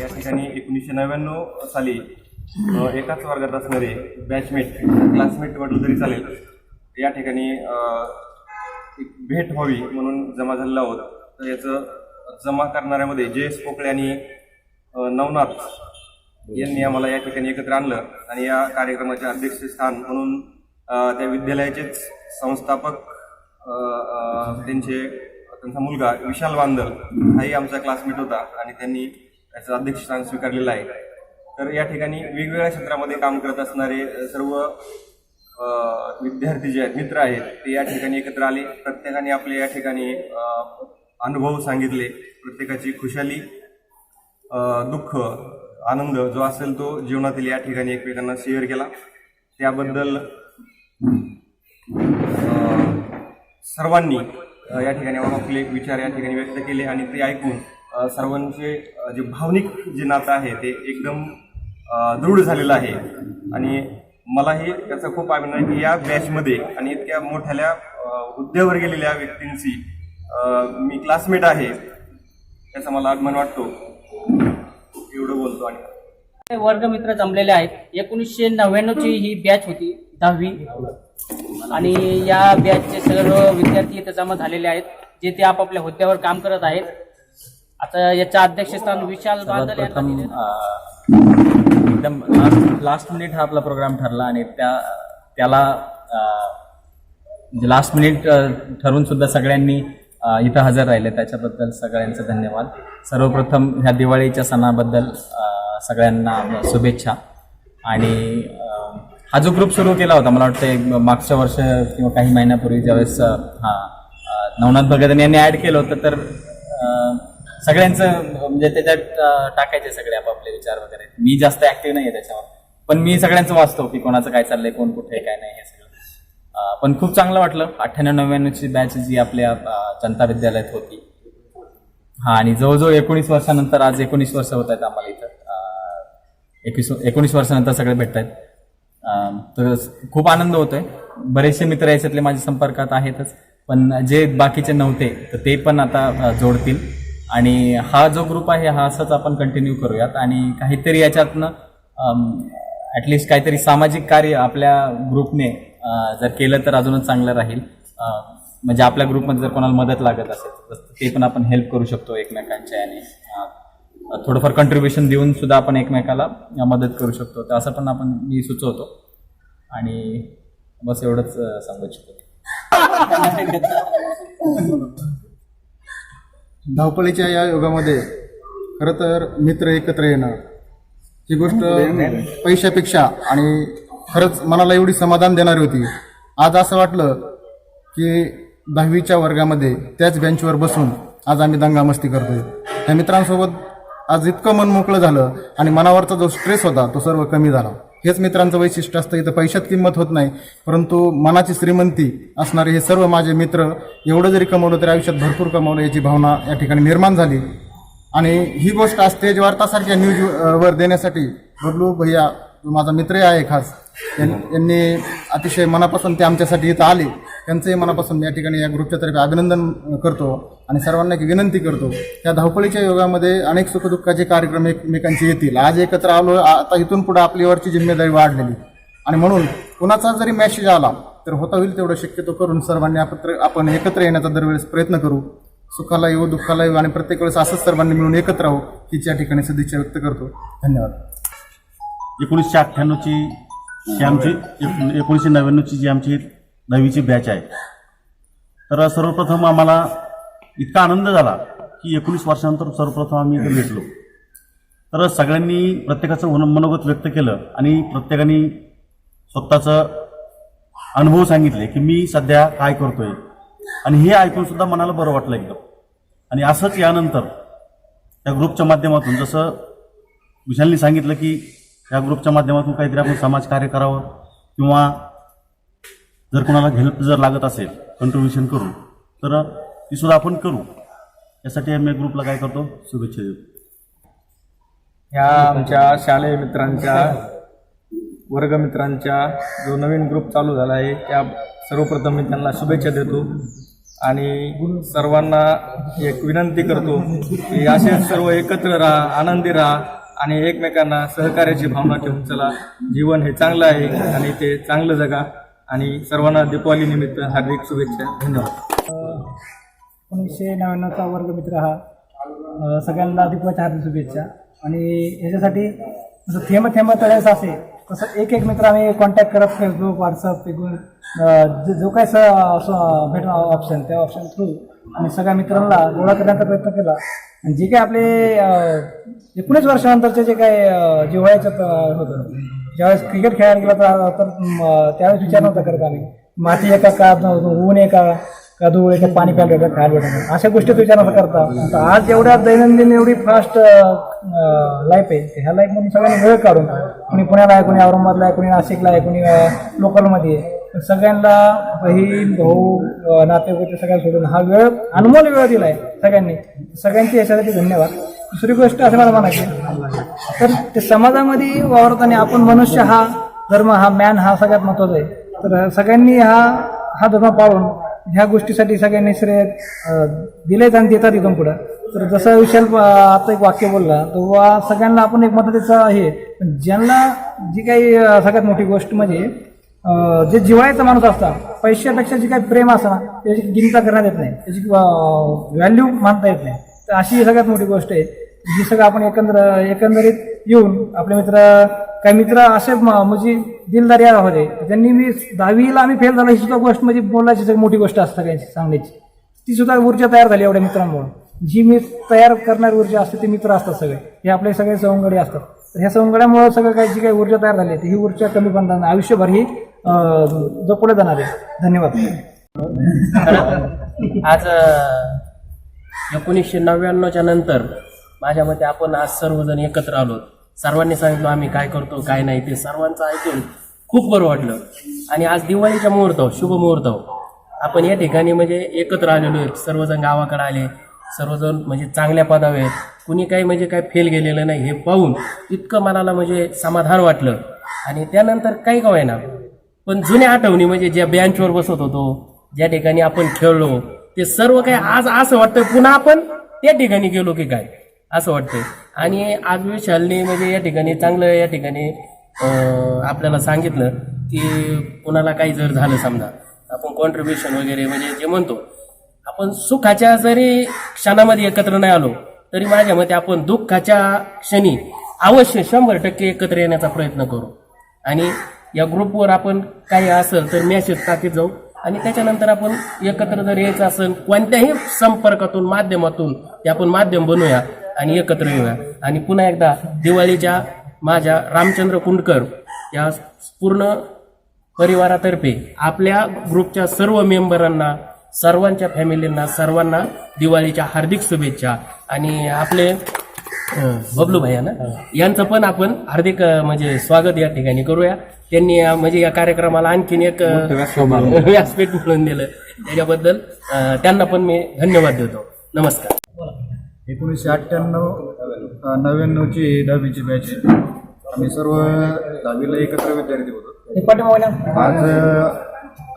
या ठिकाणी 1999 साली एकाच वर्गात असणारे बॅचमेट क्लासमेट म्हटलं तरी चालेल या ठिकाणी एक भेट व्हावी म्हणून जमा झालेलो आहोत. तर याचं जमा करणाऱ्यामध्ये जयेश पोकळे आणि नवनाथ यांनी आम्हाला या ठिकाणी एकत्र आणलं आणि या कार्यक्रमाचे अध्यक्षस्थान म्हणून त्या विद्यालयाचेच संस्थापक त्यांचा मुलगा विशाल बांदल हाही आमचा क्लासमेट होता आणि त्यांनी याचं अध्यक्षस्थान स्वीकारलेलं आहे. तर या ठिकाणी वेगवेगळ्या क्षेत्रामध्ये काम करत असणारे सर्व विद्यार्थी जे आहेत मित्र आहेत ते या ठिकाणी एकत्र आले. प्रत्येकाने आपले या ठिकाणी अनुभव सांगितले. प्रत्येकाची खुशाली दुःख आनंद जो असेल तो जीवनातील या ठिकाणी एकमेकांना शेअर केला. त्याबद्दल सर्वांनी या ठिकाणी आपले विचार या ठिकाणी व्यक्त केले आणि ते ऐकून सर्वांचे जे भावनिक जे नातं आहे ते एकदम दृढ झालेलं आहे. आणि मलाही त्याचा खूप अभिमान आहे की या बॅचमध्ये आणि इतक्या मोठ्या हुद्द्यावर गेलेल्या व्यक्तींची मी क्लासमेट आहे याचा मला अभिमान वाटतो. एवढं बोलतो. आणि वर्गमित्र जमलेले आहेत. 1999ची ही बॅच होती 10वी आणि या बॅचचे सर्व विद्यार्थी इथे जमा झालेले आहेत जे ते आपापल्या हुद्द्यावर काम करत आहेत. आता याच्या अध्यक्षस्थान विशाल बांदल एकदम लास्ट मिनिट हा आपला प्रोग्राम ठरला आणि त्याला लास्ट मिनिट ठरवून सुद्धा सगळ्यांनी इथं हजर राहिले त्याच्याबद्दल सगळ्यांचं धन्यवाद. सर्वप्रथम ह्या दिवाळीच्या सणाबद्दल सगळ्यांना शुभेच्छा. आणि हा जो ग्रुप सुरू केला होता मला वाटतं मागच्या वर्ष किंवा काही महिन्यापूर्वी ज्यावेळेस नवनाथ भगत यांनी ॲड केलं होतं तर सगळ्यांचं म्हणजे त्याच्यात टाकायचे सगळे आपापले विचार वगैरे. मी जास्त ऍक्टिव्ह नाही आहे त्याच्यावर पण मी सगळ्यांचं वाचतो की कोणाचं काय चाललंय कोण कुठे काय नाही हे सगळं. पण खूप चांगलं वाटलं. 98-99ची बॅच जी आपल्या जनता विद्यालयात होती आणि जवळजवळ 19 वर्षानंतर आज 19 वर्ष होत आहेत आम्हाला इथं. 19 वर्षानंतर सगळे भेटत आहेत. तर खूप आनंद होतोय. बरेचसे मित्र याच्यातले माझ्या संपर्कात आहेतच पण जे बाकीचे नव्हते तर ते पण आता जोडतील. आणि हा जो ग्रुप आहे हा असंच आपण कंटिन्यू करूयात आणि काहीतरी याच्यातनं ॲटलिस्ट काहीतरी सामाजिक कार्य आपल्या ग्रुपने जर केलं तर अजूनच चांगलं राहील. म्हणजे आपल्या ग्रुपमध्ये जर कोणाला मदत लागत असेल तर ते पण आपण हेल्प करू शकतो एकमेकांच्या आणि थोडंफार कंट्रीब्युशन देऊन सुद्धा आपण एकमेकाला मदत करू शकतो. तर असं पण आपण मी सुचवतो आणि बस एवढंच सांगू इच्छितो. धावपळीच्या या युगामध्ये खरं तर मित्र एकत्र येणं ही गोष्ट पैशापेक्षा आणि खरंच मनाला एवढी समाधान देणारी होती. आज असं वाटलं की 10वीच्या वर्गामध्ये त्याच बेंचवर बसून आज आम्ही दंगामस्ती करतोय. त्या मित्रांसोबत आज इतकं मन मोकळं झालं आणि मनावरचा जो स्ट्रेस होता तो सर्व कमी झाला. हेच मित्रांचं वैशिष्ट्य असतं. इथं पैशात किंमत होत नाही परंतु मनाची श्रीमंती असणारे हे सर्व माझे मित्र एवढं जरी कमवलं तरी आयुष्यात भरपूर कमवलं याची भावना या ठिकाणी निर्माण झाली. आणि ही गोष्ट आज तेज वार्तासारख्या न्यूजवर देण्यासाठी बबलू भैया जो माझा मित्र आहे खास यांनी अतिशय मनापासून ते आमच्यासाठी इथं आले. त्यांचंही मनापासून या ठिकाणी या ग्रुपच्या तर्फे अभिनंदन करतो आणि सर्वांना एक विनंती करतो. या धावपळीच्या युगामध्ये अनेक सुखदुःखाचे कार्यक्रम एकमेकांचे येतील. आज एकत्र आलो. आता इथून पुढे आपलीवरची जिम्मेदारी वाढलेली आणि म्हणून कुणाचा जरी मेसेज आला तर होता होईल तेवढं शक्यतो करून सर्वांनी आपण एकत्र येण्याचा दरवेळेस प्रयत्न करू. सुखाला येऊ दुःखाला येऊ आणि प्रत्येक वेळेस असंच सर्वांनी मिळून एकत्र राहू हीच या ठिकाणी सदिच्छा व्यक्त करतो. धन्यवाद. 1998ची जी आमची 1999ची जी आमची 10वीची बॅच आहे तर सर्वप्रथम आम्हाला इतका आनंद झाला की 19 वर्षानंतर सर्वप्रथम आम्ही इथे भेटलो. तर सगळ्यांनी प्रत्येकाचं मनोगत व्यक्त केलं आणि प्रत्येकाने स्वतःचं अनुभव सांगितले की मी सध्या काय करतोय, आणि हे ऐकून सुद्धा मनाला बरं वाटलं एकदम. आणि असंच यानंतर त्या ग्रुपच्या माध्यमातून जसं विशालनी सांगितलं की या ग्रुपच्या माध्यमातून काहीतरी आपण समाजकार्य करावं किंवा जर कोणाला हेल्प जर लागत असेल कंट्रीब्युशन करू तर ती सुद्धा आपण करू. यासाठी आम्ही ग्रुपला काय करतो, शुभेच्छा देतो. ह्या आमच्या शालेय मित्रांच्या वर्गमित्रांच्या जो नवीन ग्रुप चालू झाला आहे त्या सर्वप्रथम मी त्यांना शुभेच्छा देतो आणि सर्वांना एक विनंती करतो की असे सर्व एकत्र राहा, आनंदी राहा आणि एकमेकांना सहकार्याची भावना ठेवून चला. जीवन हे चांगलं आहे आणि ते चांगलं जगा. आणि सर्वांना दीपावली निमित्त हार्दिक शुभेच्छा. धन्यवाद. 1999चा वर्गमित्र हा सगळ्यांना दीपावलीच्या हार्दिक शुभेच्छा. आणि ह्याच्यासाठी जसं थेंब थेंब तळ्याचं असेल तसं एक एक मित्र आम्ही कॉन्टॅक्ट करत फेसबुक व्हॉट्सअप जो काय भेटणार ऑप्शन त्या ऑप्शन थ्रू आम्ही सगळ्या मित्रांना गोळा करण्याचा प्रयत्न केला. आणि जे काय आपले 19 वर्षानंतरचे जे काय जिव्हाळ्याचं होतं, ज्यावेळेस क्रिकेट खेळायला गेला तर त्यावेळेस विचार नव्हता करत आम्ही माती आहे का ऊन आहे का धूळ आहे का पाणी प्यायला भेटतं खायला भेटतं अशा गोष्टीत विचार नव्हता करता. आज एवढ्या दैनंदिन एवढी फास्ट लाईफ आहे, ह्या लाईफमधून सगळ्यांनी वेळ काढून कोणी पुण्याला आहे, कोणी औरंगाबादला आहे, कोणी नाशिकला आहे, कोणी लोकलमध्ये आहे, सगळ्यांना बहीण भाऊ नातेवाईक सगळ्यांना सोडून हा वेळ अनमोल वेळ दिला आहे सगळ्यांनी. सगळ्यांची याच्यासाठी धन्यवाद. दुसरी गोष्ट असं मला म्हणायची तर ते समाजामध्ये वावरताना आपण मनुष्य हा धर्म हा मॅन हा सगळ्यात महत्त्वाचा आहे. तर सगळ्यांनी हा धर्म पाळून ह्या गोष्टीसाठी सगळ्यांनी श्रेय दिलेच आणि देतात इथून पुढं. तर जसं विशाल आता एक वाक्य बोलला तेव्हा सगळ्यांना आपण एक मदतीचं आहे. पण ज्यांना जी काही सगळ्यात मोठी गोष्ट म्हणजे जे जिव्हाळ्याचा माणूस असता पैशापेक्षा जे काही प्रेम असतं ना त्याची गिनता करण्यात येत नाही, त्याची व्हॅल्यू मानता येत नाही. तर अशी ही सगळ्यात मोठी गोष्ट आहे जी सगळं आपण एकंदरीत येऊन आपले मित्र काही मित्र असे म्हणजे दिलदारी होते त्यांनी मी 10वीला आम्ही फेल झालो ही सुद्धा गोष्ट म्हणजे बोलायची सगळी मोठी गोष्ट असते सगळ्यांची सांगण्याची. ती सुद्धा ऊर्जा तयार झाली एवढ्या मित्रांमुळे. जी मी तयार करणारी ऊर्जा असते ते मित्र असतात सगळे, हे आपले सगळे सवंगडी असतात. तर ह्या सवंगड्यामुळे सगळं काही जी काही ऊर्जा तयार झाली ही ऊर्जा कमी पडणार नाही, आयुष्यभर ही जपले जाणार आहे. धन्यवाद. आज 1999च्या नंतर माझ्या मते आपण आज सर्वजण एकत्र आलो. सर्वांनी सांगितलं आम्ही काय करतो काय नाही ते सर्वांचं ऐकून खूप बरं वाटलं. आणि आज दिवाळीच्या मुहूर्तावर शुभ मुहूर्तावर आपण या ठिकाणी म्हणजे एकत्र आलेलो आहेत. सर्वजण गावाकडे आले, सर्वजण म्हणजे चांगल्या पदावर आहेत, कुणी काही म्हणजे काय फेल गेलेलं नाही हे पाहून इतकं मनाला म्हणजे समाधान वाटलं. आणि त्यानंतर काही का ना पण जुन्या आठवणी म्हणजे ज्या बेंचवर बसत होतो, ज्या ठिकाणी आपण खेळलो ते सर्व काही आज असं वाटतं पुन्हा आपण त्या ठिकाणी गेलो की काय असं वाटतंय. आणि आज विशालने म्हणजे या ठिकाणी चांगलं या ठिकाणी आपल्याला सांगितलं की कुणाला काही जर झालं समजा आपण कॉन्ट्रीब्युशन वगैरे म्हणजे जे म्हणतो आपण सुखाच्या जरी क्षणामध्ये एकत्र नाही आलो तरी माझ्या मते आपण दुःखाच्या क्षणी अवश्य 100% एकत्र येण्याचा प्रयत्न करू. आणि या ग्रुपवर आपण काही असेल तर मेसेज टाकीत जाऊ आणि त्याच्यानंतर आपण एकत्र जर यायचं असेल कोणत्याही संपर्कातून माध्यमातून ते आपण माध्यम बनवूया आणि एकत्र येऊया. आणि पुन्हा एकदा दिवाळीच्या माझ्या रामचंद्र कुंडकर या पूर्ण परिवारातर्फे आपल्या ग्रुपच्या सर्व मेंबरांना, सर्वांच्या फॅमिलींना, सर्वांना दिवाळीच्या हार्दिक शुभेच्छा. आणि आपले बबलू भैया ना यांचं पण आपण हार्दिक म्हणजे स्वागत या ठिकाणी करूया. त्यांनी म्हणजे या कार्यक्रमाला आणखीन एक व्यासपीठ मिळवून दिलं त्याच्याबद्दल त्यांना पण मी धन्यवाद देतो. नमस्कार. 1998-99ची 10वीची बॅच आहे. आम्ही सर्व 10वीला एकत्र विद्यार्थी होतो. आज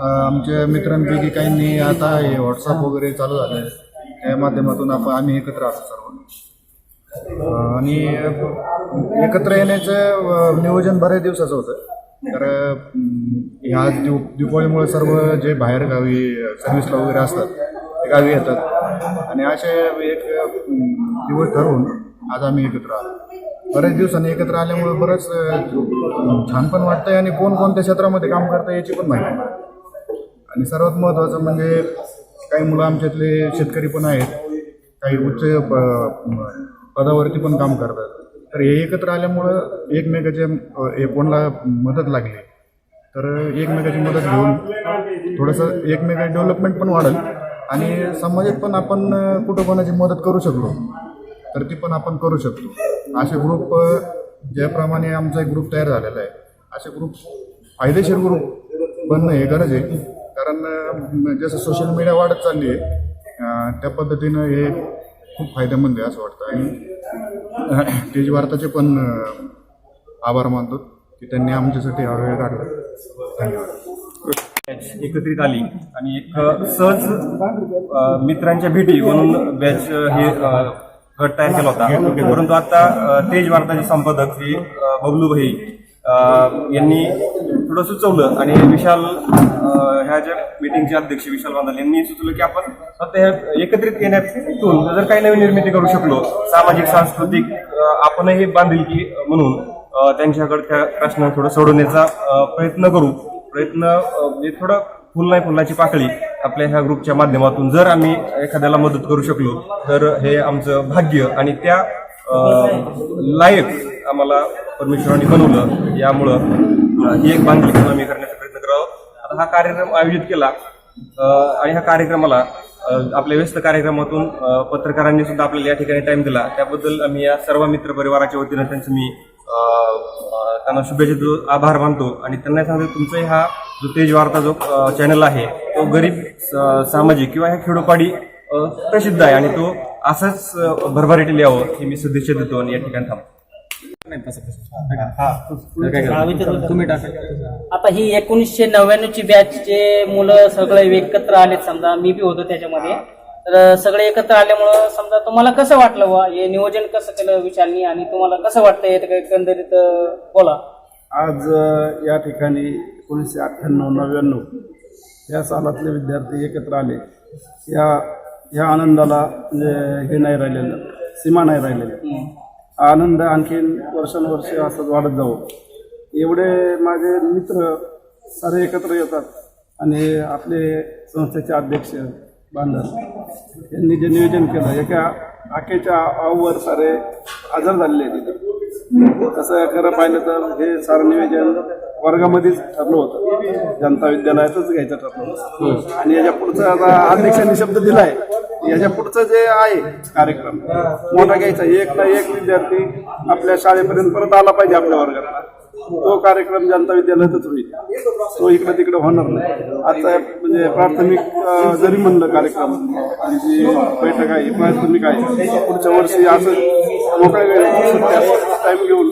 आमच्या मित्रांपैकी काहींनी आता हे व्हॉट्सअप वगैरे चालू झालं त्या माध्यमातून आम्ही एकत्र आलो सर्व. आणि एकत्र येण्याचं नियोजन बऱ्याच दिवसाचं होतं. तर ह्या दिवाळीमुळे सर्व जे बाहेर गावी सर्व्हिसला वगैरे असतात ते गावी येतात आणि असे एक दिवस ठरवून आज आम्ही एकत्र आलो. बऱ्याच दिवसांनी एकत्र आल्यामुळे बरंच छान पण वाटतंय आणि कोणत्या क्षेत्रामध्ये काम करता याची पण माहिती. आणि सर्वात महत्त्वाचं म्हणजे काही मुलं आमच्यातले शेतकरी पण आहेत, काही उच्च पदावरती पण काम करतात. तर हे एकत्र आल्यामुळं एकमेकाच्या कोणाला मदत लागली तर एकमेकाची मदत घेऊन थोडंसं एकमेकाची डेव्हलपमेंट पण वाढेल आणि समाजात पण आपण कुठं कोणाची मदत करू शकलो तर ती पण आपण करू शकतो. असे ग्रुप ज्याप्रमाणे आमचा एक ग्रुप तयार झालेला आहे असे ग्रुप फायदेशीर ग्रुप बनणं हे गरज आहे. कारण जसं सोशल मीडिया वाढत चालली आहे त्या पद्धतीनं हे खूप फायदेमंद आहे असं वाटतं. आणि तेज वार्ताचे पण आभार मानतो की त्यांनी आमच्यासाठी हा वेळ काढला. धन्यवाद. एकत्रित आली आणि एक सहज मित्रांच्या भेटी म्हणून बॅच हे गट तयार केला होता. परंतु आता तेज वार्ताचे संपादक श्री बबलू भाई यांनी थोडं सुचवलं आणि विशाल ह्या ज्या मीटिंगचे अध्यक्ष विशाल बांधल यांनी सुचवलं की आपण फक्त ह्या एकत्रित येण्यातून जर काही नवीन निर्मिती करू शकलो सामाजिक सांस्कृतिक आपणही बांधिलकी म्हणून त्यांच्याकडच्या प्रश्न थोडं सोडवण्याचा प्रयत्न करू. म्हणजे थोडं फुल नाही फुलाची पाकळी आपल्या ह्या ग्रुपच्या माध्यमातून जर आम्ही एखाद्याला मदत करू शकलो तर हे आमचं भाग्य आणि त्या लायक आम्हाला परमेश्वरांनी बनवलं. यामुळं ही एक बांधिलकी आम्ही करण्याचा प्रयत्न करावा. आता हा कार्यक्रम आयोजित केला आणि ह्या कार्यक्रमाला आपल्या व्यस्त कार्यक्रमातून पत्रकारांनी सुद्धा आपल्याला या ठिकाणी टाइम दिला त्याबद्दल आम्ही या सर्व मित्र परिवाराच्या वतीनं त्यांचं मी त्यांना शुभेच्छा आभार मानतो. आणि त्यांना सांगतो तुमचा हा जो तेज वार्ता जो चॅनल आहे तो गरीब सामाजिक किंवा ह्या खेडोपाडी प्रसिद्ध आहे आणि तो असंच भरभराटीला यावं ही मी सदिच्छा देतो आणि या ठिकाणी थांबतो. आता ही 1999ची बॅचचे मुलं सगळे एकत्र आलेत. समजा मी बी होतो त्याच्यामध्ये. तर सगळे एकत्र आल्यामुळं समजा तुम्हाला कसं वाटलं वा हे नियोजन कसं केलं विशालनी आणि तुम्हाला कसं वाटतं एकंदरीत बोला. आज या ठिकाणी 1998-99 या सालातले विद्यार्थी एकत्र आले. या आनंदाला म्हणजे हे नाही राहिलेलं, सीमा नाही राहिलेली. आनंद आणखीन वर्षानुवर्षे असंच वाढत जावं. एवढे माझे मित्र सारे एकत्र येतात आणि आपले संस्थेचे अध्यक्ष बांधल यांनी जे नियोजन केलं एका आखेच्या आवर सारे हजर झालेले तिथं. तसं खरं पाहिलं तर हे सारं नियोजन वर्गामध्येच ठरलं होतं, जनता विद्यालयातच घ्यायचं ठरलं. आणि याच्या पुढचं आता अध्यक्षांनी शब्द दिलाय याच्या पुढचं जे आहे कार्यक्रम मोठा घ्यायचा. एक ना एक विद्यार्थी आपल्या शाळेपर्यंत परत आला पाहिजे आपल्या वर्गाला. तो कार्यक्रम जनता विद्यालयातच होईल, तो इकडे तिकडे होणार नाही. आता म्हणजे प्राथमिक जरी म्हणलं कार्यक्रम आणि जी बैठक आहे प्राथमिक आहे, पुढच्या वर्षी असं मोकळ्या वेळेत टाइम घेऊन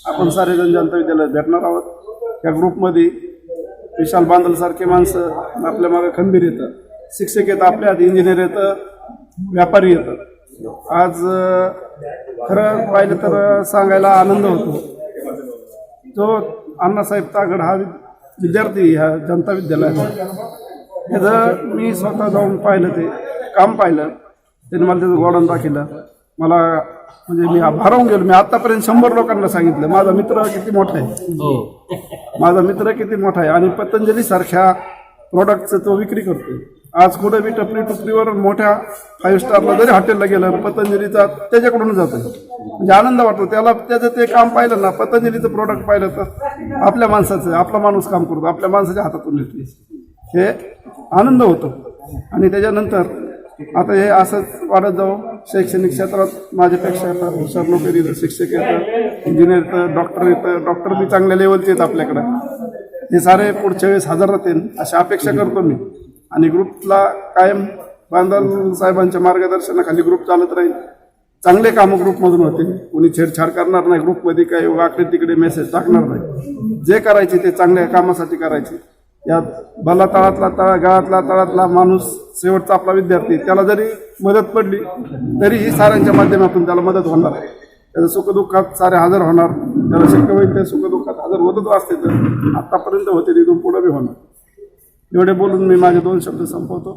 आपण सारेजण जनता विद्यालयात भेटणार आहोत. त्या ग्रुपमध्ये विशाल बांधल सारखे माणसं आपल्या मागे खंबीर येतं, शिक्षक येतं, आपल्या हाती इंजिनियर येतं, व्यापारी येतं. आज खरं पाहिलं तर सांगायला आनंद होतो. जो अण्णासाहेब तागड हा विद्यार्थी ह्या जनता विद्यालयात त्याचं मी स्वतः जाऊन पाहिलं, ते काम पाहिलं. त्याने मला त्याचं गोडाऊन दाखवलं. मला म्हणजे मी भारावून गेलो. मी आतापर्यंत 100 लोकांना सांगितलं माझा मित्र किती मोठा आहे, माझा मित्र किती मोठा आहे आणि पतंजली सारख्या प्रोडक्टचं तो विक्री करतो. आज कुठं बी टपरीवर मोठ्या 5 स्टारला जरी हॉटेलला गेलं पतंजलीचा त्याच्याकडूनच जातो. म्हणजे आनंद वाटतो त्याला. त्याचं ते काम पाहिलं ना, पतंजलीचं प्रोडक्ट पाहिलं तर आपल्या माणसाचं, आपला माणूस काम करतो, आपल्या माणसाच्या हातातून येते, हे आनंद होतो. आणि त्याच्यानंतर आता हे असंच वाढत जाऊ. शैक्षणिक क्षेत्रात माझ्यापेक्षा आता हुशार लोक येतं, शिक्षक येतं, इंजिनियर येतं, डॉक्टर येतं. डॉक्टर बी चांगल्या लेवलचे आहेत आपल्याकडं. हे सारे पुढच्या वेळेस हजर राहतील अशी अपेक्षा करतो मी. आणि ग्रुपला कायम बांधल साहेबांच्या मार्गदर्शनाखाली ग्रुप चालत राहील. चांगले कामं ग्रुपमधून होतील. कोणी छेडछाड करणार नाही, ग्रुपमध्ये काही वाकडे तिकडे मेसेज टाकणार नाही. जे करायचे ते चांगल्या कामासाठी करायचे. यात भला गाळातला तळातला माणूस शेवटचा आपला विद्यार्थी, त्याला जरी मदत पडली तरी ही साऱ्यांच्या माध्यमातून त्याला मदत होणार. त्याचं सुखदुःखात सारे हजर होणार. त्याला शक्य होईल ते सुखदुःखात हजर होतच असते, तर आतापर्यंत होते तिथून पुढे बी होणार. एवढे बोलून मी माझे 2 शब्द संपवतो.